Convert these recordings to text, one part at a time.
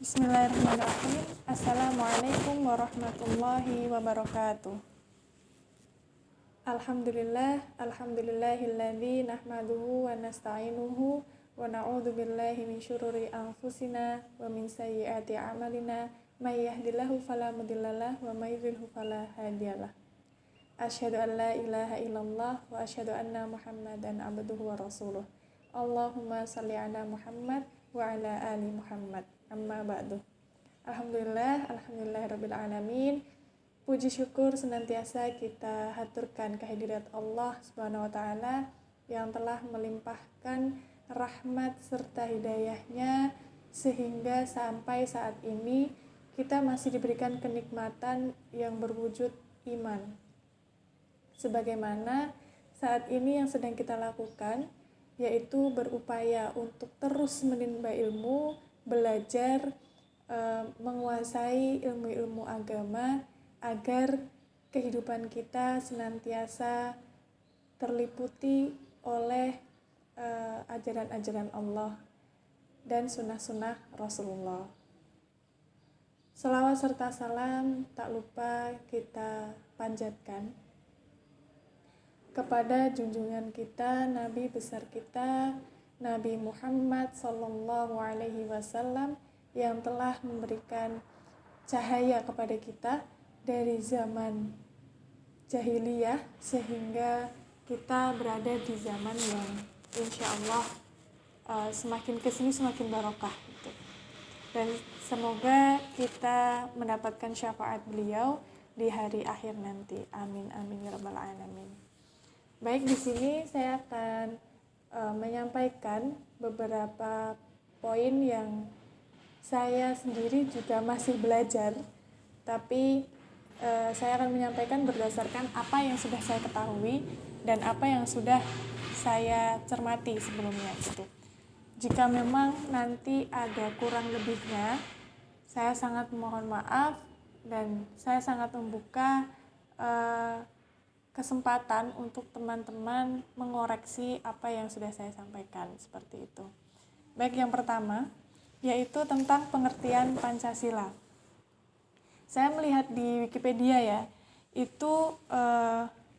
Bismillahirrahmanirrahim. Assalamualaikum warahmatullahi wabarakatuh. Alhamdulillahilladzi nahmaduhu wa nasta'inuhu wa na'udzu billahi min syururi anfusina wa min sayyiati a'malina may yahdihillahu fala mudhillalah wa may yudhlilhu fala hadiyalah. Asyhadu an la ilaha illallah wa asyhadu anna Muhammadan abduhu wa rasuluh. Allahumma shalli ala Muhammad wa ala ali Muhammad. Amma ba'du. Alhamdulillahirabbil alamin. Puji syukur senantiasa kita haturkan kehadirat Allah Subhanahu wa taala yang telah melimpahkan rahmat serta hidayahnya sehingga sampai saat ini kita masih diberikan kenikmatan yang berwujud iman. Sebagaimana saat ini yang sedang kita lakukan, yaitu berupaya untuk terus menimba ilmu, belajar, menguasai ilmu-ilmu agama agar kehidupan kita senantiasa terliputi oleh ajaran-ajaran Allah dan sunnah-sunnah Rasulullah. Shalawat serta salam tak lupa kita panjatkan kepada junjungan kita, Nabi besar kita, Nabi Muhammad Sallallahu Alaihi Wasallam yang telah memberikan cahaya kepada kita dari zaman jahiliyah sehingga kita berada di zaman yang insya Allah semakin kesini semakin barokah gitu. Dan semoga kita mendapatkan syafaat beliau di hari akhir nanti. Amin amin ya rabbal alamin. Baik, di sini saya akan menyampaikan beberapa poin yang saya sendiri juga masih belajar, tapi saya akan menyampaikan berdasarkan apa yang sudah saya ketahui dan apa yang sudah saya cermati sebelumnya gitu. Jika memang nanti ada kurang lebihnya, saya sangat mohon maaf dan saya sangat membuka kesempatan untuk teman-teman mengoreksi apa yang sudah saya sampaikan seperti itu. Baik, yang pertama yaitu tentang pengertian Pancasila. Saya melihat di Wikipedia ya, itu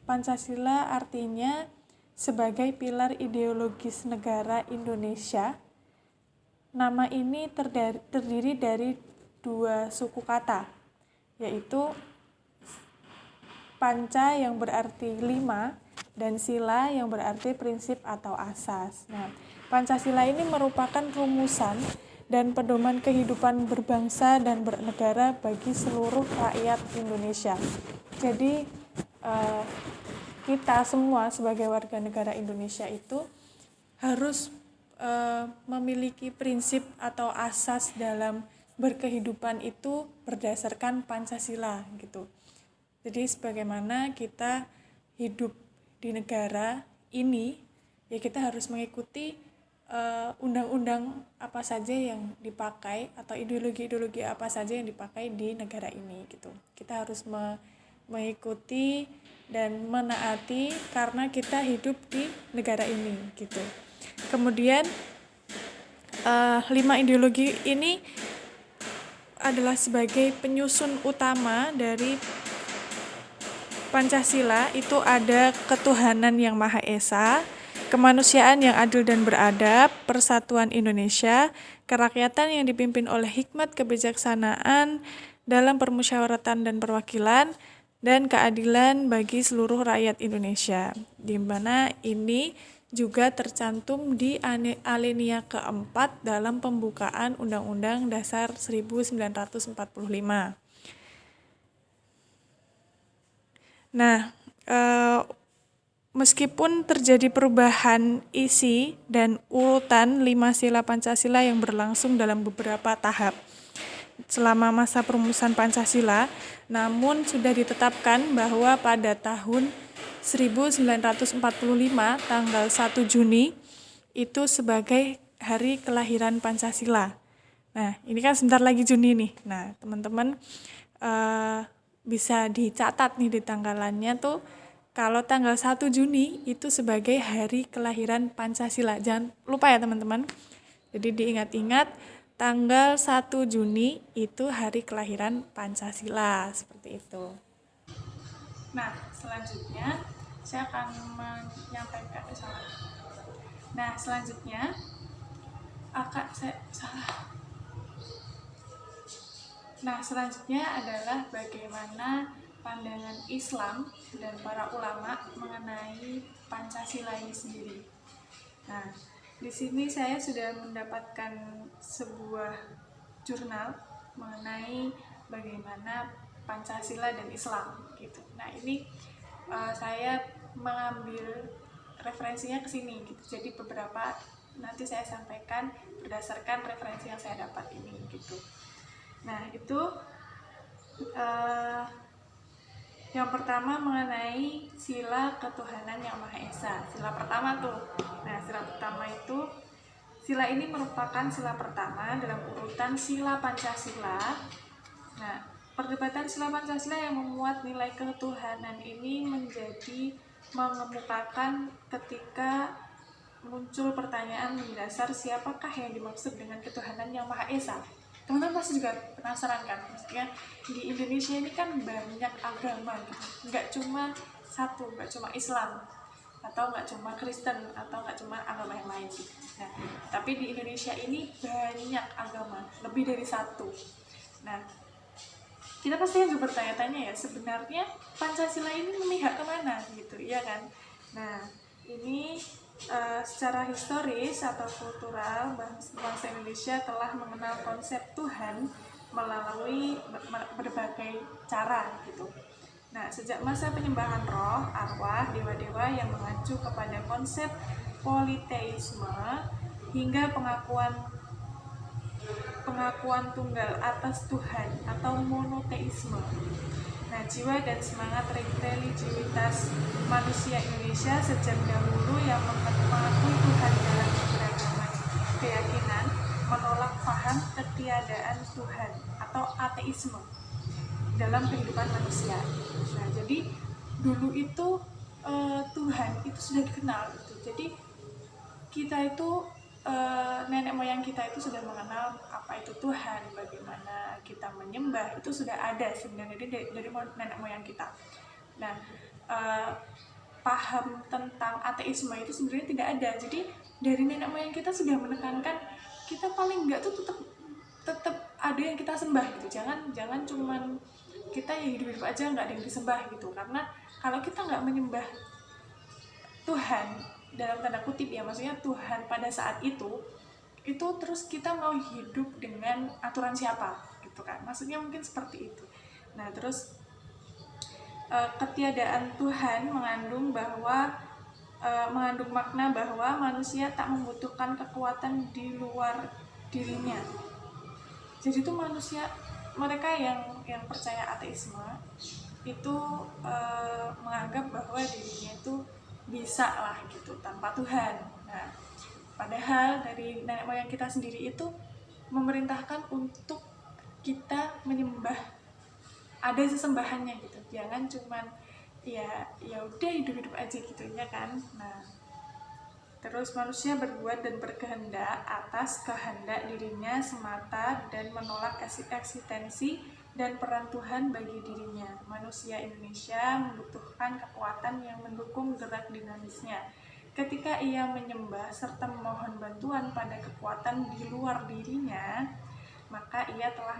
Pancasila artinya sebagai pilar ideologis negara Indonesia. Nama ini terdiri dari dua suku kata, yaitu Panca yang berarti 5 dan sila yang berarti prinsip atau asas. Nah, Pancasila ini merupakan rumusan dan pedoman kehidupan berbangsa dan bernegara bagi seluruh rakyat Indonesia. Jadi kita semua sebagai warga negara Indonesia itu harus memiliki prinsip atau asas dalam berkehidupan itu berdasarkan Pancasila gitu. Jadi sebagaimana kita hidup di negara ini, ya kita harus mengikuti undang-undang apa saja yang dipakai atau ideologi-ideologi apa saja yang dipakai di negara ini gitu. Kita harus mengikuti dan menaati karena kita hidup di negara ini gitu. Kemudian 5 ideologi ini adalah sebagai penyusun utama dari Pancasila. Itu ada ketuhanan yang Maha Esa, kemanusiaan yang adil dan beradab, persatuan Indonesia, kerakyatan yang dipimpin oleh hikmat kebijaksanaan dalam permusyawaratan dan perwakilan, dan keadilan bagi seluruh rakyat Indonesia. Di mana ini juga tercantum di alinea keempat dalam pembukaan Undang-Undang Dasar 1945. Nah, meskipun terjadi perubahan isi dan urutan 5 sila Pancasila yang berlangsung dalam beberapa tahap selama masa perumusan Pancasila, namun sudah ditetapkan bahwa pada tahun 1945 tanggal 1 Juni itu sebagai hari kelahiran Pancasila. Nah, ini kan sebentar lagi Juni nih. Nah, teman-teman bisa dicatat nih di tanggalannya tuh, kalau tanggal 1 Juni itu sebagai hari kelahiran Pancasila. Jangan lupa ya teman-teman. Jadi diingat-ingat tanggal 1 Juni itu hari kelahiran Pancasila, seperti itu. Nah, selanjutnya saya akan menyampaikan Nah, selanjutnya selanjutnya adalah bagaimana pandangan Islam dan para ulama mengenai Pancasila ini sendiri. Nah, di sini saya sudah mendapatkan sebuah jurnal mengenai bagaimana Pancasila dan Islam gitu. Nah, ini saya mengambil referensinya ke sini gitu. Jadi beberapa nanti saya sampaikan berdasarkan referensi yang saya dapat ini gitu. Nah, itu yang pertama mengenai sila ketuhanan yang Maha Esa. Sila pertama tuh. Nah, sila pertama itu, sila ini merupakan sila pertama dalam urutan sila Pancasila. Nah, perdebatan sila Pancasila yang memuat nilai ketuhanan ini menjadi mengemukakan ketika muncul pertanyaan mendasar siapakah yang dimaksud dengan ketuhanan yang Maha Esa. Teman-teman pasti juga penasaran kan, maksudnya di Indonesia ini kan banyak agama gitu, nggak cuma satu, nggak cuma Islam atau nggak cuma Kristen atau nggak cuma agama yang lain gitu. Nah, tapi di Indonesia ini banyak agama, lebih dari satu. Nah, kita pasti juga bertanya-tanya ya, sebenarnya Pancasila ini memihak kemana gitu, iya kan? Nah, ini secara historis atau kultural, bangsa Indonesia telah mengenal konsep Tuhan melalui berbagai cara gitu. Nah, sejak masa penyembahan roh, arwah, dewa-dewa yang mengacu kepada konsep politeisme hingga pengakuan tunggal atas Tuhan atau monoteisme. Nah, jiwa dan semangat religiusitas manusia Indonesia sejak dahulu yang mengakui Tuhan dalam beragam keyakinan menolak paham ketiadaan Tuhan atau ateisme dalam kehidupan manusia. Nah, jadi dulu itu Tuhan itu sudah dikenal gitu. Jadi kita itu nenek moyang kita itu sudah mengenal apa itu Tuhan, bagaimana kita menyembah, itu sudah ada sebenarnya dari nenek moyang kita. Nah, paham tentang ateisme itu sebenarnya tidak ada. Jadi dari nenek moyang kita sudah menekankan kita paling enggak tuh tetap ada yang kita sembah gitu. Jangan cuman kita yang hidup aja nggak ada yang disembah gitu. Karena kalau kita nggak menyembah Tuhan dalam tanda kutip ya, maksudnya Tuhan pada saat itu terus kita mau hidup dengan aturan siapa gitu kan, maksudnya mungkin seperti itu. Nah, terus ketiadaan Tuhan mengandung makna bahwa manusia tak membutuhkan kekuatan di luar dirinya. Jadi itu mereka yang percaya ateisme itu menganggap bahwa dirinya itu bisa lah gitu tanpa Tuhan. Nah, padahal dari nenek moyang kita sendiri itu memerintahkan untuk kita menyembah, ada sesembahannya gitu. Jangan cuman ya udah hidup aja gitu ya kan. Nah, terus manusia berbuat dan berkehendak atas kehendak dirinya semata dan menolak eksistensi dan peran Tuhan bagi dirinya. Manusia Indonesia membutuhkan kekuatan yang mendukung gerak dinamisnya. Ketika ia menyembah serta memohon bantuan pada kekuatan di luar dirinya, maka ia telah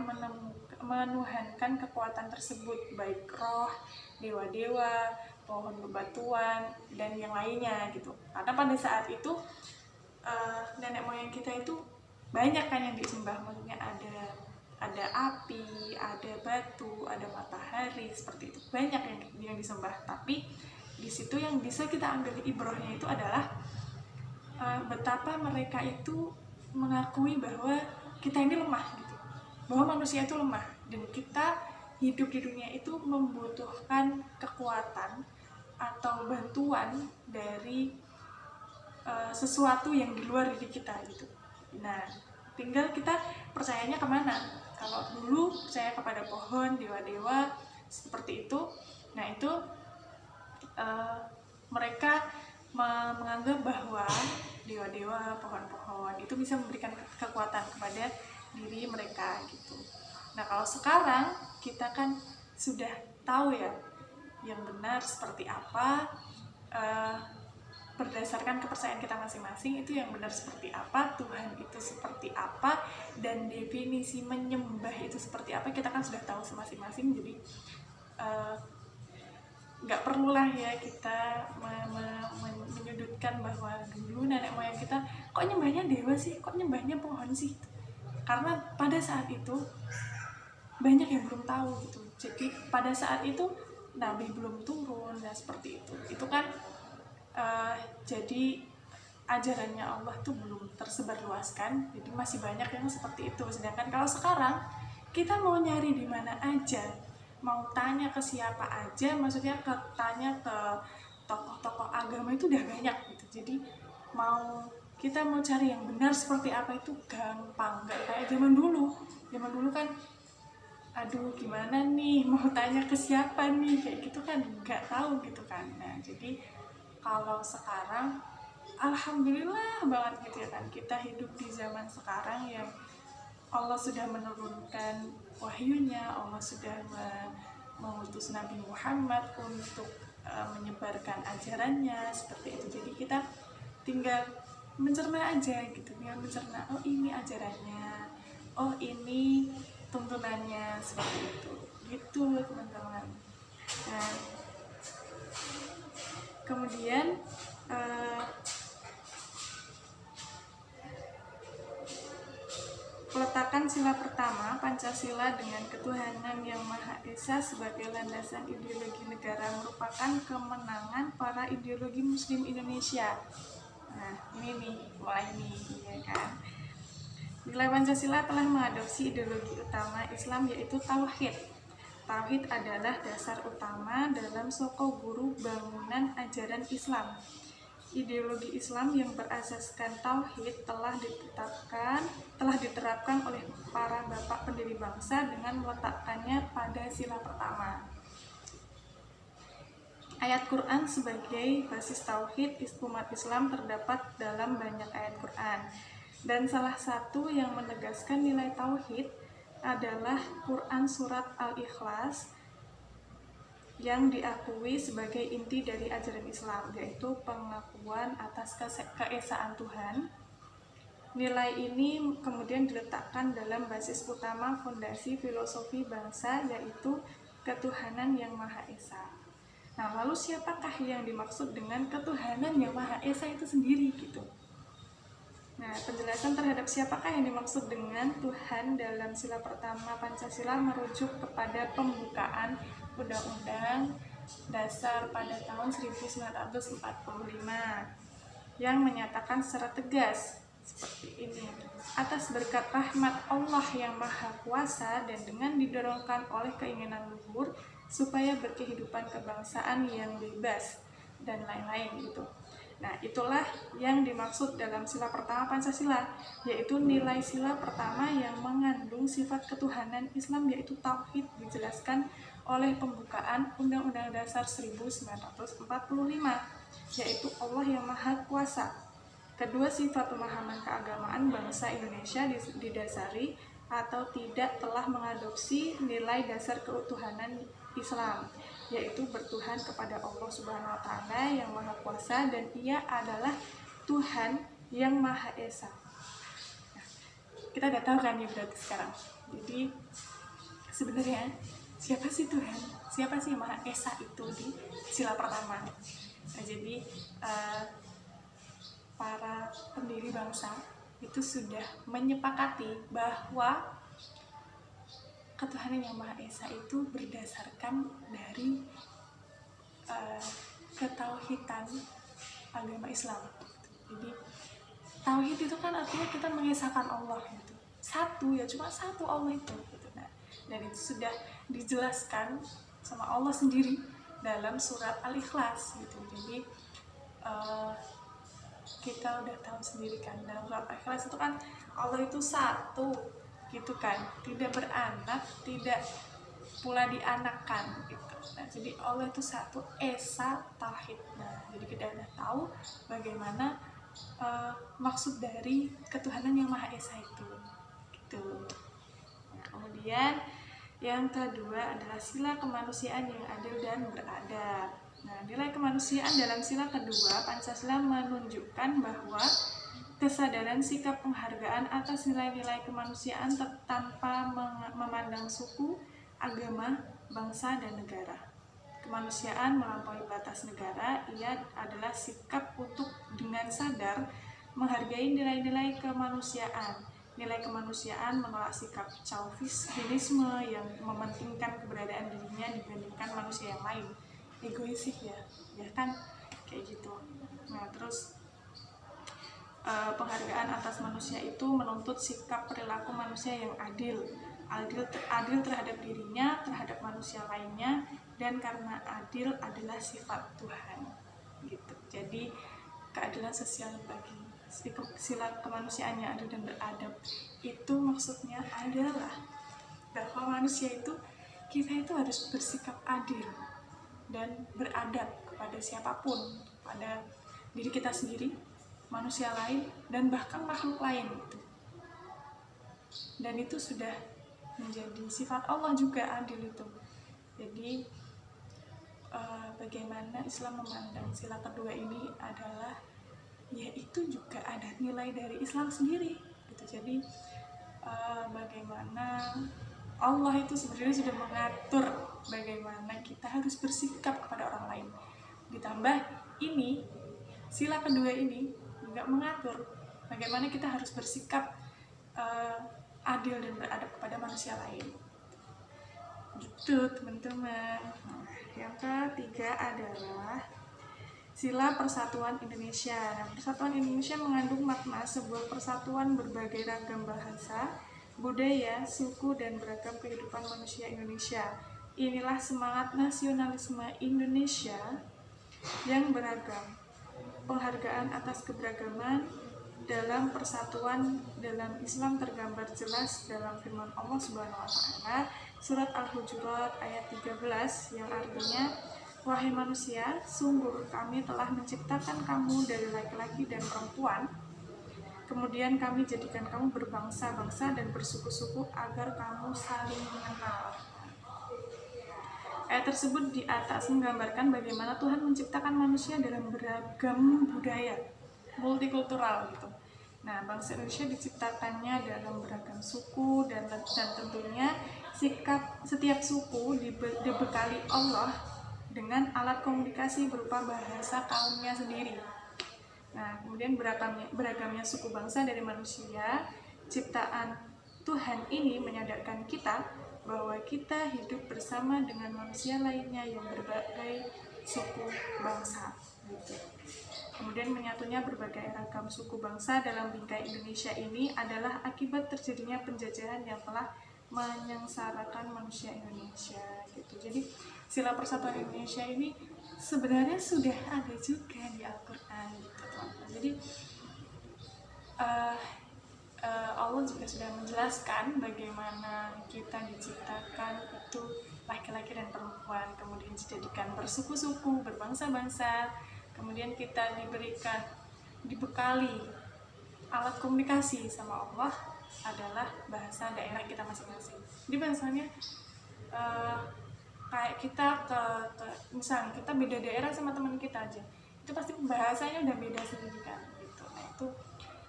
menuhankan kekuatan tersebut, baik roh, dewa-dewa, pohon bebatuan, dan yang lainnya gitu. Karena pada saat itu nenek moyang kita itu banyak kan yang disembah, maksudnya ada api, ada batu, ada matahari, seperti itu. Banyak yang disembah. Tapi di situ yang bisa kita ambil ibrohnya itu adalah betapa mereka itu mengakui bahwa kita ini lemah gitu. Bahwa manusia itu lemah dan kita hidup di dunia itu membutuhkan kekuatan atau bantuan dari sesuatu yang di luar diri kita gitu. Nah, tinggal kita percayanya kemana. Kalau dulu percaya kepada pohon, dewa-dewa seperti itu, nah itu mereka menganggap bahwa dewa-dewa, pohon-pohon itu bisa memberikan kekuatan kepada diri mereka gitu. Nah kalau sekarang kita kan sudah tahu ya yang benar seperti apa, berdasarkan kepercayaan kita masing-masing itu yang benar seperti apa, Tuhan itu seperti apa, dan definisi menyembah itu seperti apa kita kan sudah tahu masing-masing. Jadi nggak perlulah ya kita menyudutkan bahwa dulu nenek moyang kita kok nyembahnya dewa sih, kok nyembahnya pohon sih, karena pada saat itu banyak yang belum tahu gitu. Jadi pada saat itu Nabi belum turun dan seperti itu kan jadi ajarannya Allah tuh belum tersebar luaskan, jadi masih banyak yang seperti itu. Sedangkan kalau sekarang kita mau nyari di mana aja, mau tanya ke siapa aja, maksudnya tanya ke tokoh-tokoh agama itu udah banyak gitu. Jadi kita mau cari yang benar seperti apa itu gampang, nggak kayak zaman dulu. Zaman dulu kan aduh gimana nih mau tanya ke siapa nih, kayak gitu kan nggak tahu gitu kan. Nah jadi kalau sekarang alhamdulillah banget gitu ya kan, kita hidup di zaman sekarang yang Allah sudah menurunkan wahyunya, Allah sudah mengutus Nabi Muhammad untuk menyebarkan ajarannya seperti itu. Jadi kita tinggal mencerna aja gitu, tinggal mencerna, oh ini ajarannya, oh ini tuntunannya, seperti itu gitu teman-teman. Nah kemudian peletakan sila pertama, Pancasila dengan ketuhanan yang Maha Esa sebagai landasan ideologi negara merupakan kemenangan para ideologi Muslim Indonesia. Nah ini nih, mulai nih ya kan. Nilai Pancasila telah mengadopsi ideologi utama Islam yaitu Tauhid. Tauhid adalah dasar utama dalam soko guru bangunan ajaran Islam. Ideologi Islam yang berasaskan tauhid telah diterapkan oleh para bapak pendiri bangsa dengan meletakkannya pada sila pertama. Ayat Quran sebagai basis tauhid umat Islam terdapat dalam banyak ayat Quran, dan salah satu yang menegaskan nilai tauhid adalah Quran surat Al-Ikhlas yang diakui sebagai inti dari ajaran Islam, yaitu pengakuan atas keesaan Tuhan. Nilai ini kemudian diletakkan dalam basis utama fondasi filosofi bangsa, yaitu ketuhanan yang Maha Esa. Nah, lalu siapakah yang dimaksud dengan ketuhanan yang Maha Esa itu sendiri gitu? Nah, penjelasan terhadap siapakah yang dimaksud dengan Tuhan dalam sila pertama Pancasila merujuk kepada pembukaan Undang-Undang Dasar pada tahun 1945 yang menyatakan secara tegas seperti ini: atas berkat rahmat Allah yang Maha Kuasa dan dengan didorongkan oleh keinginan luhur supaya berkehidupan kebangsaan yang bebas dan lain-lain gitu. Nah, itulah yang dimaksud dalam sila pertama Pancasila, yaitu nilai sila pertama yang mengandung sifat ketuhanan Islam, yaitu tauhid, dijelaskan oleh pembukaan Undang-Undang Dasar 1945, yaitu Allah yang Maha Kuasa. Kedua sifat pemahaman keagamaan bangsa Indonesia didasari atau tidak telah mengadopsi nilai dasar keutuhanan Islam, yaitu bertuhan kepada Allah Subhanahu wa Ta'ala yang Maha Kuasa, dan Ia adalah Tuhan yang Maha Esa. Nah, kita udah tahu kan ya berarti sekarang. Jadi sebenarnya siapa sih Tuhan? Siapa sih Maha Esa itu di sila pertama? Nah, jadi para pendiri bangsa itu sudah menyepakati bahwa ketuhanan yang Maha Esa itu berdasarkan dari ketauhidan agama Islam. Jadi tauhid itu kan artinya kita mengesahkan Allah gitu. Satu ya, cuma satu Allah itu gitu. Nah, dan itu sudah dijelaskan sama Allah sendiri dalam surat Al-Ikhlas gitu. Jadi kita udah tahu sendiri kan dalam surat Al-Ikhlas itu kan Allah itu satu gitu kan, tidak beranak, tidak pula dianakkan gitu. Nah, jadi Allah itu satu, Esa, Tauhid. Nah, jadi kita udah tahu bagaimana maksud dari ketuhanan yang Maha Esa itu gitu. gitu. Nah, kemudian yang kedua adalah sila kemanusiaan yang adil dan beradab. Nah, nilai kemanusiaan dalam sila kedua Pancasila menunjukkan bahwa kesadaran sikap penghargaan atas nilai-nilai kemanusiaan tanpa memandang suku, agama, bangsa, dan negara. Kemanusiaan melampaui batas negara, ia adalah sikap untuk dengan sadar menghargai nilai-nilai kemanusiaan. Nilai kemanusiaan menolak sikap chauvinisme yang mementingkan keberadaan dirinya dibandingkan manusia yang lain. Egoisik ya kan kayak gitu. Nah, terus penghargaan atas manusia itu menuntut sikap perilaku manusia yang adil terhadap dirinya, terhadap manusia lainnya, dan karena adil adalah sifat Tuhan gitu. Jadi keadilan sosial bagi sila kemanusiaan yang adil dan beradab itu maksudnya adalah bahwa manusia itu, kita itu harus bersikap adil dan beradab kepada siapapun, pada diri kita sendiri, manusia lain, dan bahkan makhluk lain gitu. Dan itu sudah menjadi sifat Allah juga, adil itu. Jadi bagaimana Islam memandang sila kedua ini adalah yaitu juga ada nilai dari Islam sendiri gitu. Jadi bagaimana Allah itu sebenarnya sudah mengatur bagaimana kita harus bersikap kepada orang lain. Ditambah ini sila kedua ini juga mengatur bagaimana kita harus bersikap adil dan beradab kepada manusia lain gitu, teman-teman. Yang ketiga adalah sila Persatuan Indonesia. Nah, Persatuan Indonesia mengandung makna sebuah persatuan berbagai ragam bahasa, budaya, suku, dan beragam kehidupan manusia Indonesia. Inilah semangat nasionalisme Indonesia yang beragam. Penghargaan atas keberagaman dalam persatuan dalam Islam tergambar jelas dalam firman Allah Subhanahu wa taala surat Al-Hujurat ayat 13 yang artinya, wahai manusia, sungguh kami telah menciptakan kamu dari laki-laki dan perempuan, kemudian kami jadikan kamu berbangsa-bangsa dan bersuku-suku agar kamu saling mengenal. Ayat tersebut di atas menggambarkan bagaimana Tuhan menciptakan manusia dalam beragam budaya, multikultural gitu. Nah, bangsa Indonesia diciptakannya dalam beragam suku dan tentunya setiap suku dibekali Allah dengan alat komunikasi berupa bahasa kaumnya sendiri. Nah, kemudian beragamnya suku bangsa dari manusia, ciptaan Tuhan ini menyadarkan kita bahwa kita hidup bersama dengan manusia lainnya yang berbagai suku bangsa gitu. Kemudian menyatunya berbagai ragam suku bangsa dalam bingkai Indonesia ini adalah akibat terjadinya penjajahan yang telah menyengsarakan manusia Indonesia gitu. Jadi sila Persatuan Indonesia ini sebenarnya sudah ada juga di Al-Quran gitu, teman-teman. Jadi Allah juga sudah menjelaskan bagaimana kita diciptakan itu laki-laki dan perempuan, kemudian dijadikan bersuku-suku, berbangsa-bangsa, kemudian kita dibekali alat komunikasi sama Allah adalah bahasa daerah kita masing-masing. Jadi bahasanya kayak kita misalnya kita beda daerah sama teman kita aja, itu pasti bahasanya udah beda sendiri kan gitu. Nah,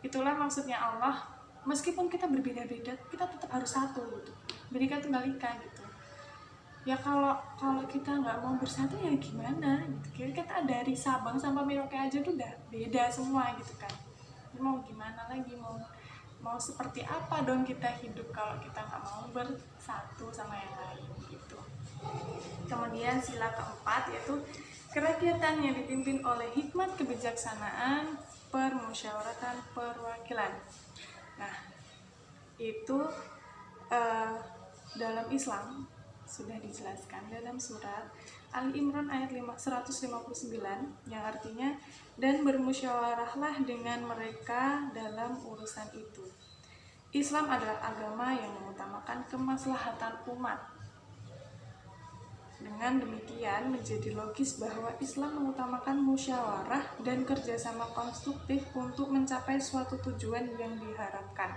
itulah maksudnya Allah, meskipun kita berbeda-beda kita tetap harus satu gitu, Bhinneka Tunggal Ika gitu. Ya kalau kita nggak mau bersatu ya gimana gitu. Kita dari Sabang sampai Merauke aja tuh udah beda semua gitu kan. Mau gimana lagi, mau seperti apa dong kita hidup kalau kita nggak mau bersatu sama yang lain gitu. Kemudian sila keempat yaitu kerakyatan yang dipimpin oleh hikmat kebijaksanaan permusyawaratan perwakilan. Nah, itu dalam Islam sudah dijelaskan dalam surat Ali Imran ayat 159 yang artinya, dan bermusyawarahlah dengan mereka dalam urusan itu. Islam adalah agama yang mengutamakan kemaslahatan umat. Dengan demikian menjadi logis bahwa Islam mengutamakan musyawarah dan kerjasama konstruktif untuk mencapai suatu tujuan yang diharapkan.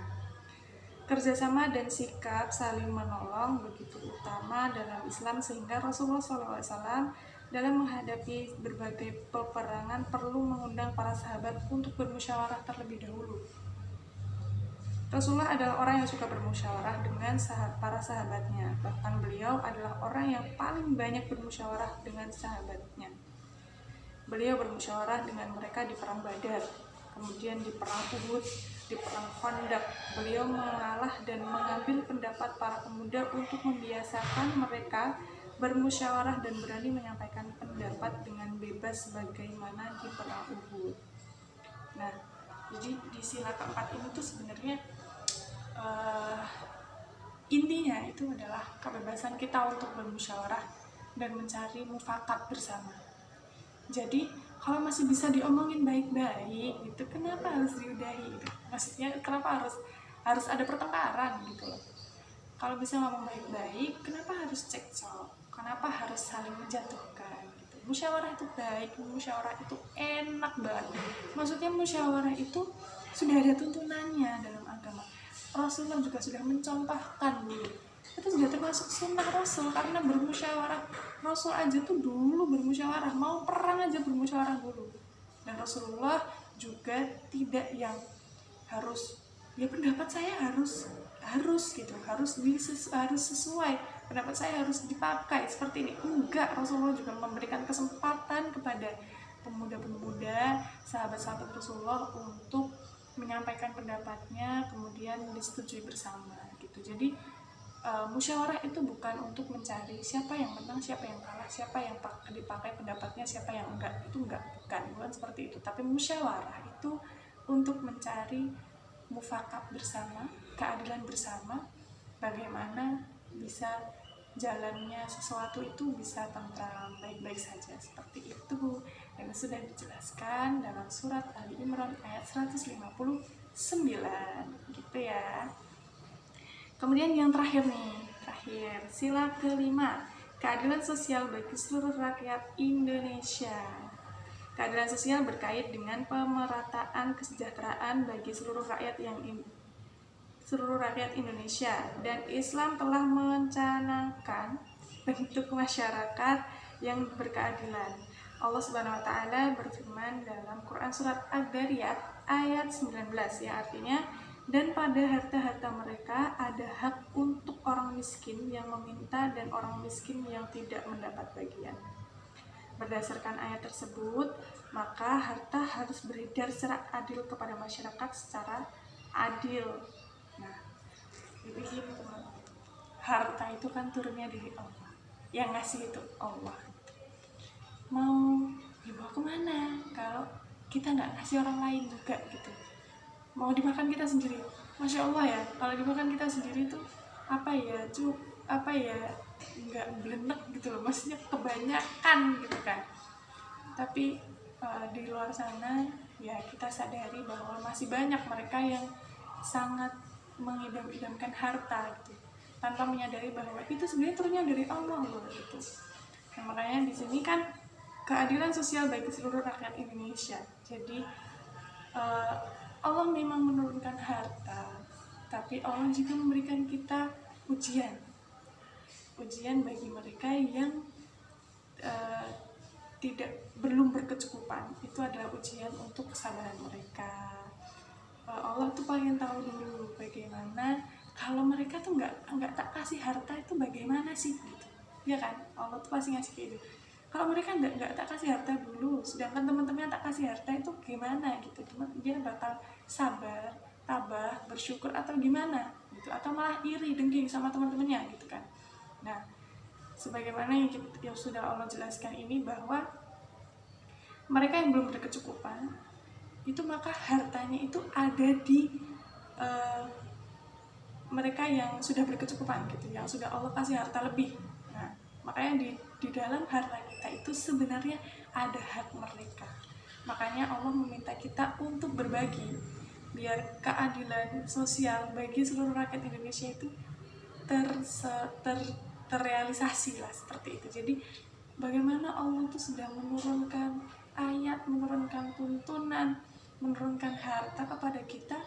Kerjasama dan sikap saling menolong begitu utama dalam Islam sehingga Rasulullah SAW dalam menghadapi berbagai peperangan perlu mengundang para sahabat untuk bermusyawarah terlebih dahulu. Rasulullah adalah orang yang suka bermusyawarah dengan para sahabatnya. Bahkan beliau adalah orang yang paling banyak bermusyawarah dengan sahabatnya. Beliau bermusyawarah dengan mereka di perang Badar, kemudian di perang Uhud, di perang Khandaq. Beliau mengalah dan mengambil pendapat para pemuda untuk membiasakan mereka bermusyawarah dan berani menyampaikan pendapat dengan bebas sebagaimana di perang Uhud. Nah, jadi di sila keempat ini tuh sebenarnya intinya itu adalah kebebasan kita untuk bermusyawarah dan mencari mufakat bersama. Jadi kalau masih bisa diomongin baik-baik gitu, kenapa harus diudahi gitu? Maksudnya kenapa harus ada pertengkaran gitu loh. Kalau bisa ngomong baik-baik, kenapa harus cekcok? Kenapa harus saling menjatuhkan gitu? Musyawarah itu baik, musyawarah itu enak banget. Maksudnya musyawarah itu sudah ada tuntunannya dalam agama. Rasulullah juga sudah mencontohkan dulu. Itu juga termasuk sunnah Rasul, karena bermusyawarah. Rasul aja tuh dulu bermusyawarah, mau perang aja bermusyawarah dulu. Dan Rasulullah juga tidak yang harus, ya pendapat saya harus gitu, harus sesuai, pendapat saya harus dipakai seperti ini. Enggak, Rasulullah juga memberikan kesempatan kepada pemuda-pemuda, sahabat-sahabat Rasulullah untuk menyampaikan pendapatnya, kemudian disetujui bersama gitu. Jadi musyawarah itu bukan untuk mencari siapa yang menang, siapa yang kalah, siapa yang dipakai pendapatnya, siapa yang enggak. Itu bukan seperti itu. Tapi musyawarah itu untuk mencari mufakat bersama, keadilan bersama, bagaimana bisa jalannya sesuatu itu bisa tentram, baik-baik saja, seperti itu. Dan sudah dijelaskan dalam surat Ali Imran ayat 159 gitu ya. Kemudian yang terakhir sila kelima, keadilan sosial bagi seluruh rakyat Indonesia. Keadilan sosial berkait dengan pemerataan kesejahteraan bagi seluruh rakyat Indonesia, dan Islam telah mencanangkan bentuk masyarakat yang berkeadilan. Allah Subhanahu wa taala berfirman dalam Quran surat Ad-Dariyat ayat 19 yang artinya, dan pada harta-harta mereka ada hak untuk orang miskin yang meminta dan orang miskin yang tidak mendapat bagian. Berdasarkan ayat tersebut, maka harta harus beredar secara adil kepada masyarakat secara adil. Nah, begini teman, harta itu kan turunnya dari Allah, yang ngasih itu Allah. Mau dibawa kemana kalau kita nggak ngasih orang lain juga gitu? Mau dimakan kita sendiri, Masya Allah ya, kalau dimakan kita sendiri tuh nggak belenek gitu loh, maksudnya kebanyakan gitu kan. Tapi di luar sana ya kita sadari bahwa masih banyak mereka yang sangat mengidam-idamkan harta gitu, tanpa menyadari bahwa itu sebenarnya turunnya dari Allah loh gitu. Nah, makanya di sini kan keadilan sosial bagi seluruh rakyat Indonesia. Jadi Allah memang menurunkan harta, tapi Allah juga memberikan kita ujian bagi mereka yang belum berkecukupan. Itu adalah ujian untuk kesabaran mereka. Allah tuh pengen tahu dulu bagaimana kalau mereka tuh nggak tak kasih harta itu bagaimana sih gitu, ya kan? Allah tuh pasti ngasih kayak gitu. Kalau mereka nggak tak kasih harta dulu, sedangkan teman-temannya tak kasih harta, itu gimana gitu? Dia bakal sabar, tabah, bersyukur atau gimana gitu? Atau malah iri, dengki sama teman-temannya gitu kan? Nah, sebagaimana yang sudah Allah jelaskan ini, bahwa mereka yang belum berkecukupan itu maka hartanya itu ada di mereka yang sudah berkecukupan gitu, yang sudah Allah kasih harta lebih. Nah, makanya di dalam harta kita itu sebenarnya ada hak mereka. Makanya Allah meminta kita untuk berbagi biar keadilan sosial bagi seluruh rakyat Indonesia itu terrealisasi lah, seperti itu. Jadi bagaimana Allah itu sudah menurunkan ayat, menurunkan tuntunan, menurunkan harta kepada kita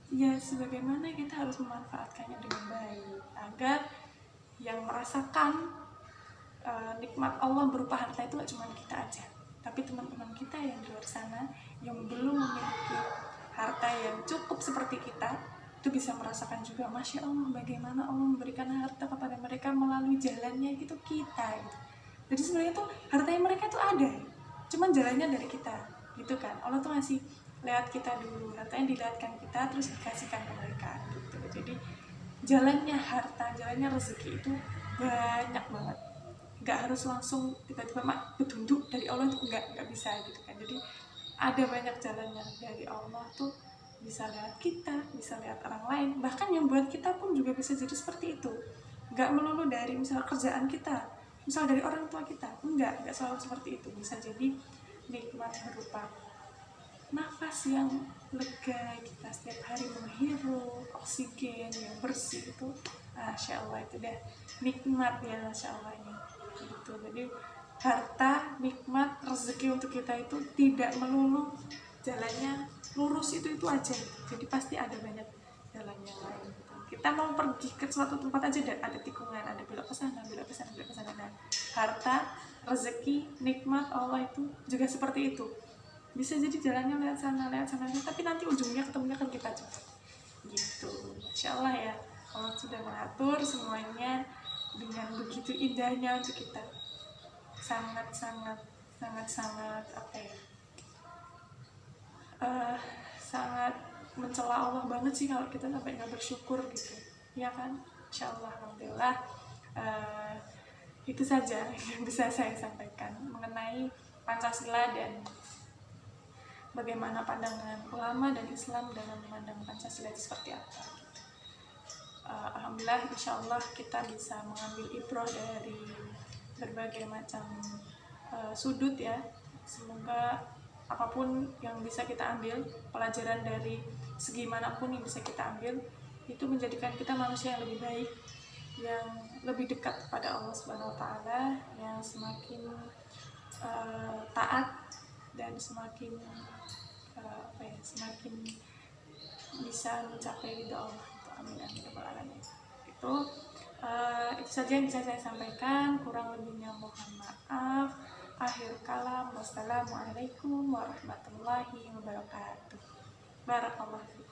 ya sebagaimana kita harus memanfaatkannya dengan baik agar yang merasakan nikmat Allah berupa harta itu gak cuma kita aja, tapi teman-teman kita yang di luar sana yang belum memiliki harta yang cukup seperti kita itu bisa merasakan juga, Masya Allah bagaimana Allah memberikan harta kepada mereka melalui jalannya gitu kita gitu. Jadi sebenarnya tuh hartanya mereka tuh ada, cuman jalannya dari kita gitu kan. Allah tuh ngasih lewat kita dulu, hartanya dilihatkan kita terus dikasihkan ke mereka gitu. Jadi jalannya harta, jalannya rezeki itu banyak banget, nggak harus langsung tiba-tiba petunjuk dari Allah tuh nggak bisa gitu kan. Jadi ada banyak jalannya dari Allah tuh, bisa lihat kita, bisa lihat orang lain, bahkan yang buat kita pun juga bisa jadi seperti itu. Nggak melulu dari misal kerjaan kita, misal dari orang tua kita, nggak selalu seperti itu. Bisa jadi nikmat berupa nafas yang lega kita setiap hari menghirup oksigen yang bersih itu, Masya Allah itu deh nikmat ya, Masya Allah ini gitu. Jadi harta, nikmat, rezeki untuk kita itu tidak melulu jalannya lurus itu aja gitu. Jadi pasti ada banyak jalan yang lain gitu. Kita mau pergi ke suatu tempat aja dan ada tikungan, ada belok ke sana, belok ke sana, belok ke sana. Nah, harta, rezeki, nikmat Allah itu juga seperti itu. Bisa jadi jalannya lewat sana, tapi nanti ujungnya ketemunya kan kita juga gitu. Masya Allah ya, Allah sudah mengatur semuanya dengan begitu indahnya untuk kita. Sangat apa ya, sangat mencela Allah banget sih kalau kita sampai nggak bersyukur gitu ya kan. Insya Allah, alhamdulillah, itu saja yang bisa saya sampaikan mengenai Pancasila dan bagaimana pandangan ulama dan Islam dalam memandang Pancasila itu seperti apa. Alhamdulillah, insya Allah kita bisa mengambil ibrah dari berbagai macam sudut ya. Semoga apapun yang bisa kita ambil, pelajaran dari segi manapun yang bisa kita ambil, itu menjadikan kita manusia yang lebih baik, yang lebih dekat kepada Allah Subhanahu wa Ta'ala, yang semakin taat dan semakin semakin bisa mencapai ridha Allah. Amin amin ya rabbal alamin. Itu saja yang bisa saya sampaikan, kurang lebihnya mohon maaf. Akhir kalam, wassalamualaikum warahmatullahi wabarakatuh. Barakallahu fikum.